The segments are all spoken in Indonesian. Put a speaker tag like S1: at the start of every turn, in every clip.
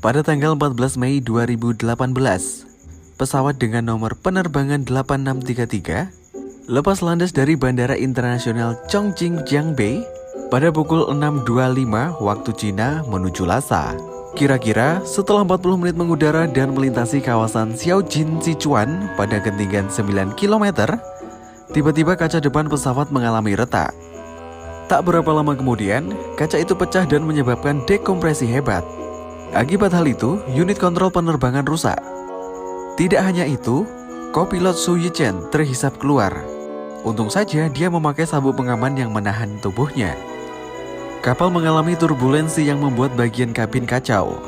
S1: Pada tanggal 14 Mei 2018, pesawat dengan nomor penerbangan 8633 lepas landas dari Bandara Internasional Chongqing Jiangbei pada pukul 6.25 waktu Cina menuju Lhasa. Kira-kira setelah 40 menit mengudara dan melintasi kawasan Xiaojin Sichuan pada ketinggian 9 km, tiba-tiba kaca depan pesawat mengalami retak. Tak berapa lama kemudian, kaca itu pecah dan menyebabkan dekompresi hebat. Akibat hal itu, unit kontrol penerbangan rusak. Tidak hanya itu, kopilot Su Yichen terhisap keluar. Untung saja dia memakai sabuk pengaman yang menahan tubuhnya. Kapal mengalami turbulensi yang membuat bagian kabin kacau.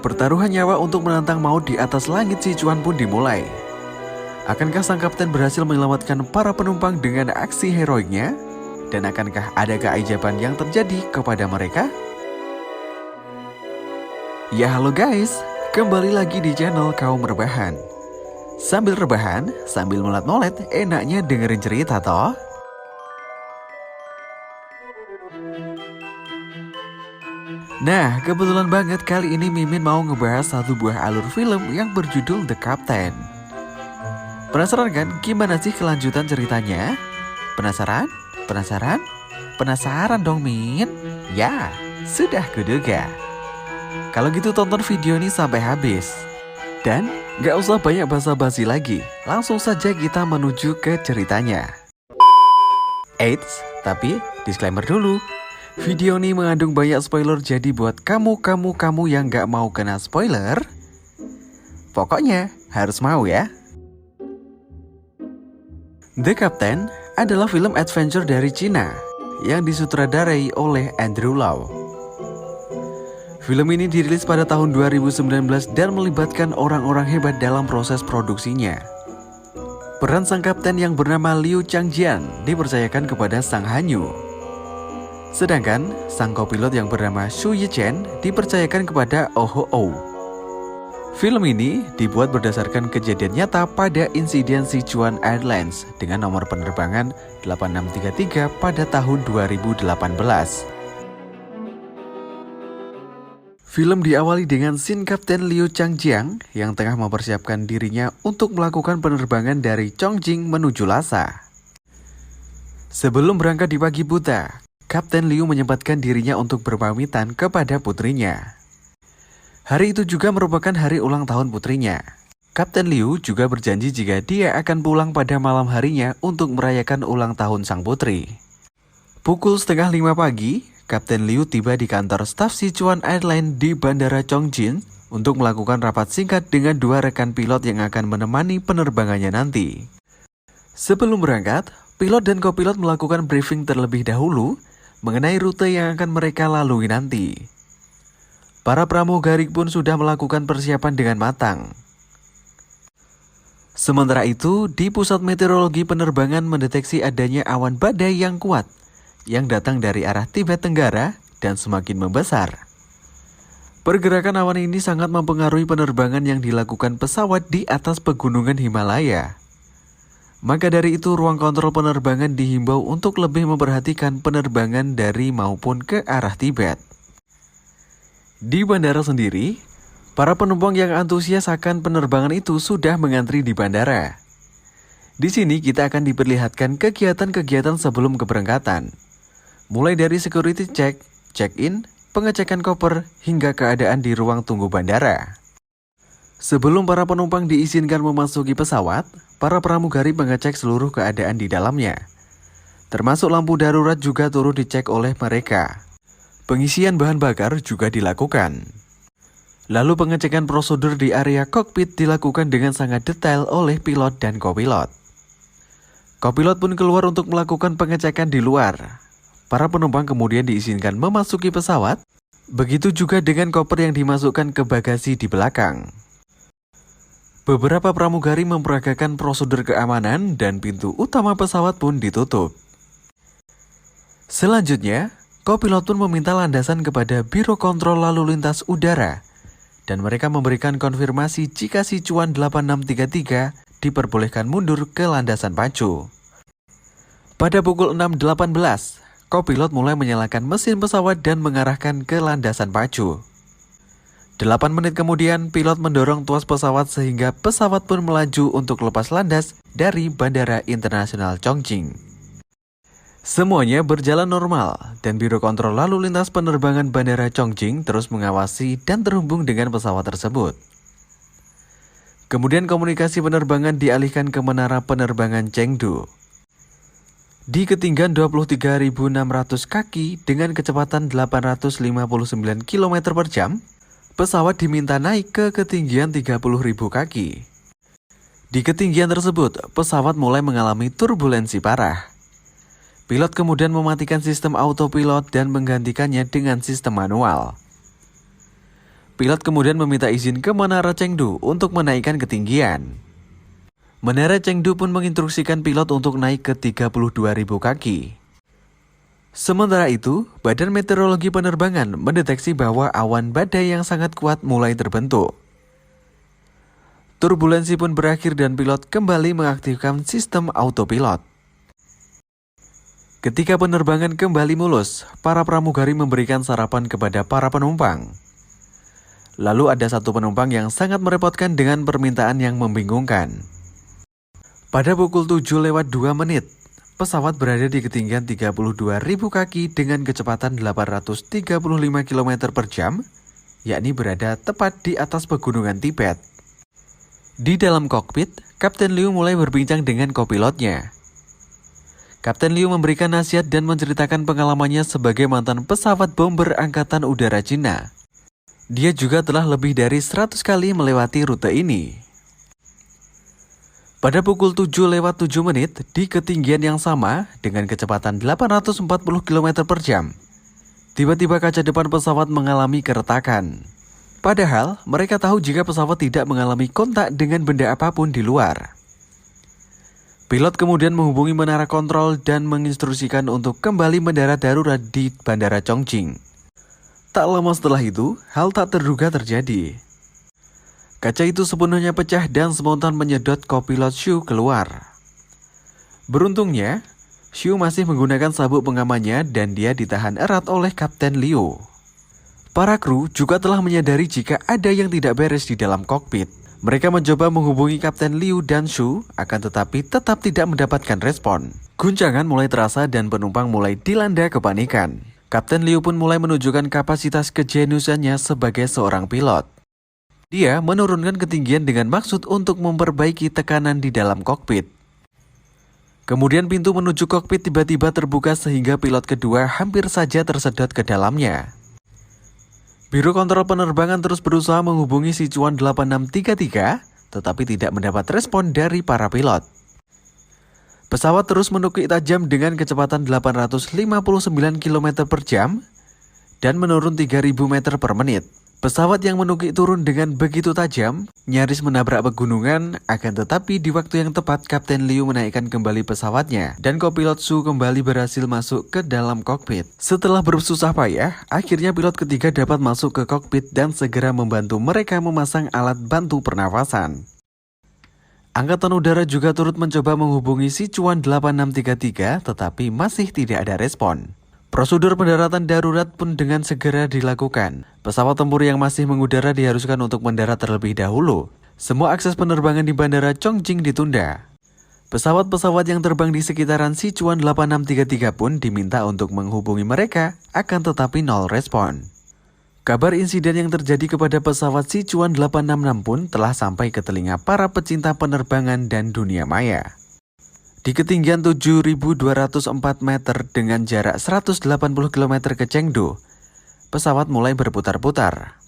S1: Pertaruhan nyawa untuk menantang maut di atas langit Sichuan pun dimulai. Akankah sang kapten berhasil menyelamatkan para penumpang dengan aksi heroiknya? Dan akankah ada keajaiban yang terjadi kepada mereka? Ya halo guys, kembali lagi di channel Kaum Rebahan. Sambil rebahan, sambil molet-molet, enaknya dengerin cerita toh. Nah, kebetulan banget kali ini Mimin mau ngebahas satu buah alur film yang berjudul The Captain. Penasaran kan gimana sih kelanjutan ceritanya? Penasaran? Penasaran? Penasaran dong Min? Ya, sudah kuduga. Kalau gitu tonton video ini sampai habis. Dan gak usah banyak basa-basi lagi, langsung saja kita menuju ke ceritanya. Eits, tapi disclaimer dulu. Video ini mengandung banyak spoiler, jadi buat kamu yang gak mau kena spoiler, pokoknya harus mau ya. The Captain adalah film adventure dari Cina yang disutradarai oleh Andrew Lau. Film ini dirilis pada tahun 2019 dan melibatkan orang-orang hebat dalam proses produksinya. Peran sang kapten yang bernama Liu Changjian dipercayakan kepada Sang Hanyu. Sedangkan sang kopilot yang bernama Su Yichen dipercayakan kepada Oh Ho Oh. Film ini dibuat berdasarkan kejadian nyata pada insiden Sichuan Airlines dengan nomor penerbangan 8633 pada tahun 2018. Film diawali dengan scene Kapten Liu Changjiang yang tengah mempersiapkan dirinya untuk melakukan penerbangan dari Chongqing menuju Lhasa. Sebelum berangkat di pagi buta, Kapten Liu menyempatkan dirinya untuk berpamitan kepada putrinya. Hari itu juga merupakan hari ulang tahun putrinya. Kapten Liu juga berjanji jika dia akan pulang pada malam harinya untuk merayakan ulang tahun sang putri. Pukul 4:30 pagi, Kapten Liu tiba di kantor staf Sichuan Airlines di Bandara Chongqing untuk melakukan rapat singkat dengan dua rekan pilot yang akan menemani penerbangannya nanti. Sebelum berangkat, pilot dan kopilot melakukan briefing terlebih dahulu mengenai rute yang akan mereka lalui nanti. Para pramugari pun sudah melakukan persiapan dengan matang. Sementara itu, di pusat meteorologi penerbangan mendeteksi adanya awan badai yang kuat yang datang dari arah Tibet Tenggara dan semakin membesar. Pergerakan awan ini sangat mempengaruhi penerbangan yang dilakukan pesawat di atas pegunungan Himalaya. Maka dari itu, ruang kontrol penerbangan dihimbau untuk lebih memperhatikan penerbangan dari maupun ke arah Tibet. Di bandara sendiri, para penumpang yang antusias akan penerbangan itu sudah mengantri di bandara. Di sini kita akan diperlihatkan kegiatan-kegiatan sebelum keberangkatan. Mulai dari security check, check-in, pengecekan koper, hingga keadaan di ruang tunggu bandara. Sebelum para penumpang diizinkan memasuki pesawat, para pramugari mengecek seluruh keadaan di dalamnya. Termasuk lampu darurat juga turut dicek oleh mereka. Pengisian bahan bakar juga dilakukan. Lalu pengecekan prosedur di area kokpit dilakukan dengan sangat detail oleh pilot dan kopilot. Kopilot pun keluar untuk melakukan pengecekan di luar. Para penumpang kemudian diizinkan memasuki pesawat, begitu juga dengan koper yang dimasukkan ke bagasi di belakang. Beberapa pramugari memperagakan prosedur keamanan dan pintu utama pesawat pun ditutup. Selanjutnya, kopilot pun meminta landasan kepada Biro Kontrol Lalu Lintas Udara dan mereka memberikan konfirmasi jika Sichuan 8633 diperbolehkan mundur ke landasan pacu. Pada pukul 6.18, kopilot mulai menyalakan mesin pesawat dan mengarahkan ke landasan pacu. 8 menit kemudian, pilot mendorong tuas pesawat sehingga pesawat pun melaju untuk lepas landas dari Bandara Internasional Chongqing. Semuanya berjalan normal, dan Biro Kontrol Lalu Lintas Penerbangan Bandara Chongqing terus mengawasi dan terhubung dengan pesawat tersebut. Kemudian komunikasi penerbangan dialihkan ke menara penerbangan Chengdu. Di ketinggian 23.600 kaki dengan kecepatan 859 km per jam, pesawat diminta naik ke ketinggian 30.000 kaki. Di ketinggian tersebut, pesawat mulai mengalami turbulensi parah. Pilot kemudian mematikan sistem autopilot dan menggantikannya dengan sistem manual. Pilot kemudian meminta izin ke Menara Chengdu untuk menaikkan ketinggian. Menara Chengdu pun menginstruksikan pilot untuk naik ke 32.000 kaki. Sementara itu, Badan Meteorologi Penerbangan mendeteksi bahwa awan badai yang sangat kuat mulai terbentuk. Turbulensi pun berakhir dan pilot kembali mengaktifkan sistem autopilot. Ketika penerbangan kembali mulus, para pramugari memberikan sarapan kepada para penumpang. Lalu ada satu penumpang yang sangat merepotkan dengan permintaan yang membingungkan. Pada pukul 7:02, pesawat berada di ketinggian 32.000 kaki dengan kecepatan 835 km per jam, yakni berada tepat di atas pegunungan Tibet. Di dalam kokpit, Kapten Liu mulai berbincang dengan kopilotnya. Kapten Liu memberikan nasihat dan menceritakan pengalamannya sebagai mantan pesawat bomber Angkatan Udara Cina. Dia juga telah lebih dari 100 kali melewati rute ini. Pada pukul 7:07 di ketinggian yang sama dengan kecepatan 840 km per jam, tiba-tiba kaca depan pesawat mengalami keretakan. Padahal mereka tahu jika pesawat tidak mengalami kontak dengan benda apapun di luar. Pilot kemudian menghubungi menara kontrol dan menginstruksikan untuk kembali mendarat darurat di Bandara Chongqing. Tak lama setelah itu, hal tak terduga terjadi. Kaca itu sepenuhnya pecah dan spontan menyedot kopilot Xu keluar. Beruntungnya, Xu masih menggunakan sabuk pengamannya dan dia ditahan erat oleh Kapten Liu. Para kru juga telah menyadari jika ada yang tidak beres di dalam kokpit. Mereka mencoba menghubungi Kapten Liu dan Xu, akan tetapi tetap tidak mendapatkan respon. Guncangan mulai terasa dan penumpang mulai dilanda kepanikan. Kapten Liu pun mulai menunjukkan kapasitas kejeniusannya sebagai seorang pilot. Dia menurunkan ketinggian dengan maksud untuk memperbaiki tekanan di dalam kokpit. Kemudian pintu menuju kokpit tiba-tiba terbuka sehingga pilot kedua hampir saja tersedot ke dalamnya. Biro Kontrol Penerbangan terus berusaha menghubungi Sichuan 8633, tetapi tidak mendapat respon dari para pilot. Pesawat terus menukik tajam dengan kecepatan 859 km per jam dan menurun 3.000 meter per menit. Pesawat yang menukik turun dengan begitu tajam, nyaris menabrak pegunungan, akan tetapi di waktu yang tepat Kapten Liu menaikkan kembali pesawatnya dan kopilot Xu kembali berhasil masuk ke dalam kokpit. Setelah bersusah payah, akhirnya pilot ketiga dapat masuk ke kokpit dan segera membantu mereka memasang alat bantu pernafasan. Angkatan Udara juga turut mencoba menghubungi Sichuan 8633, tetapi masih tidak ada respon. Prosedur pendaratan darurat pun dengan segera dilakukan. Pesawat tempur yang masih mengudara diharuskan untuk mendarat terlebih dahulu. Semua akses penerbangan di Bandara Chongqing ditunda. Pesawat-pesawat yang terbang di sekitaran Sichuan 8633 pun diminta untuk menghubungi mereka, akan tetapi nol respon. Kabar insiden yang terjadi kepada pesawat Sichuan 866 pun telah sampai ke telinga para pecinta penerbangan dan dunia maya. Di ketinggian 7.204 meter dengan jarak 180 km ke Chengdu, pesawat mulai berputar-putar.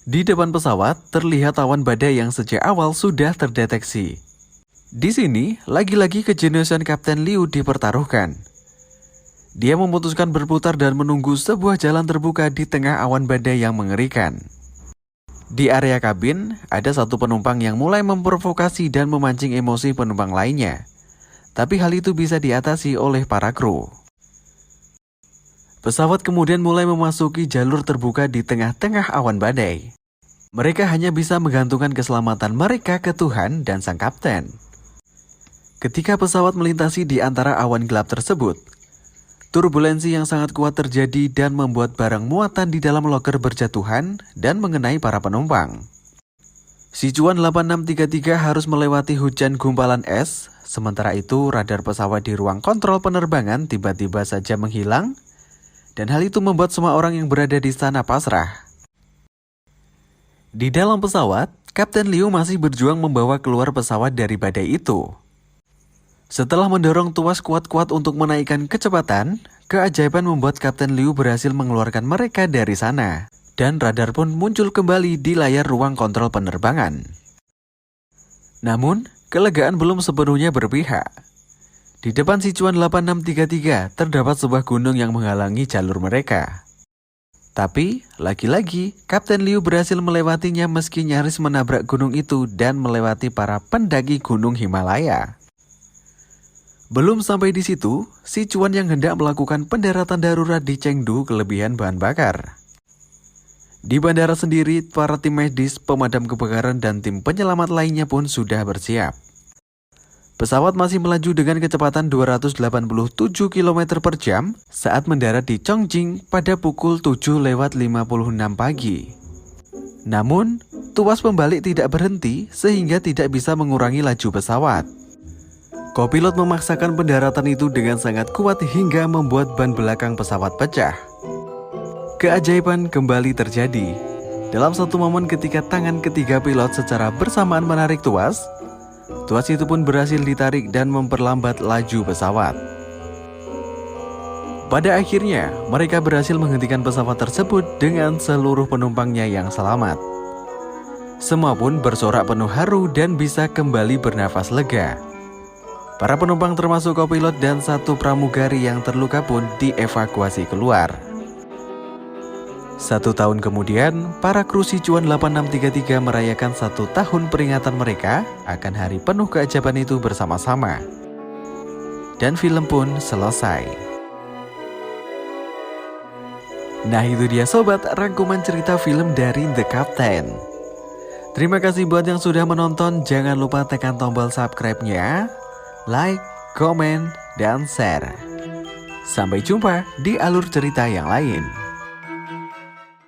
S1: Di depan pesawat terlihat awan badai yang sejak awal sudah terdeteksi. Di sini, lagi-lagi kejeniusan Kapten Liu dipertaruhkan. Dia memutuskan berputar dan menunggu sebuah jalan terbuka di tengah awan badai yang mengerikan. Di area kabin, ada satu penumpang yang mulai memprovokasi dan memancing emosi penumpang lainnya. Tapi hal itu bisa diatasi oleh para kru. Pesawat kemudian mulai memasuki jalur terbuka di tengah-tengah awan badai. Mereka hanya bisa menggantungkan keselamatan mereka ke Tuhan dan sang kapten. Ketika pesawat melintasi di antara awan gelap tersebut, Turbulensi yang sangat kuat terjadi dan membuat barang muatan di dalam loker berjatuhan dan mengenai para penumpang. Sichuan 8633 harus melewati hujan gumpalan es, sementara itu radar pesawat di ruang kontrol penerbangan tiba-tiba saja menghilang, dan hal itu membuat semua orang yang berada di sana pasrah. Di dalam pesawat, Kapten Liu masih berjuang membawa keluar pesawat dari badai itu. Setelah mendorong tuas kuat-kuat untuk menaikkan kecepatan, keajaiban membuat Kapten Liu berhasil mengeluarkan mereka dari sana. Dan radar pun muncul kembali di layar ruang kontrol penerbangan. Namun, kelegaan belum sepenuhnya berpihak. Di depan Sichuan 8633 terdapat sebuah gunung yang menghalangi jalur mereka. Tapi, lagi-lagi, Kapten Liu berhasil melewatinya meski nyaris menabrak gunung itu dan melewati para pendaki gunung Himalaya. Belum sampai di situ, Sichuan yang hendak melakukan pendaratan darurat di Chengdu kelebihan bahan bakar. Di bandara sendiri, para tim medis, pemadam kebakaran, dan tim penyelamat lainnya pun sudah bersiap. Pesawat masih melaju dengan kecepatan 287 km per jam saat mendarat di Chongqing pada pukul 7:56 pagi. Namun, tuas pembalik tidak berhenti sehingga tidak bisa mengurangi laju pesawat. Kopilot memaksakan pendaratan itu dengan sangat kuat hingga membuat ban belakang pesawat pecah. Keajaiban kembali terjadi. Dalam satu momen ketika tangan ketiga pilot secara bersamaan menarik tuas itu pun berhasil ditarik dan memperlambat laju pesawat. Pada akhirnya, mereka berhasil menghentikan pesawat tersebut dengan seluruh penumpangnya yang selamat. Semua pun bersorak penuh haru dan bisa kembali bernafas lega. Para penumpang termasuk kopilot dan satu pramugari yang terluka pun dievakuasi keluar. 1 tahun kemudian, para kru Sichuan 8633 merayakan 1 tahun peringatan mereka akan hari penuh keajaiban itu bersama-sama. Dan film pun selesai. Nah itu dia sobat, rangkuman cerita film dari The Captain. Terima kasih buat yang sudah menonton, jangan lupa tekan tombol subscribe-nya, like, komen, dan share. Sampai jumpa di alur cerita yang lain.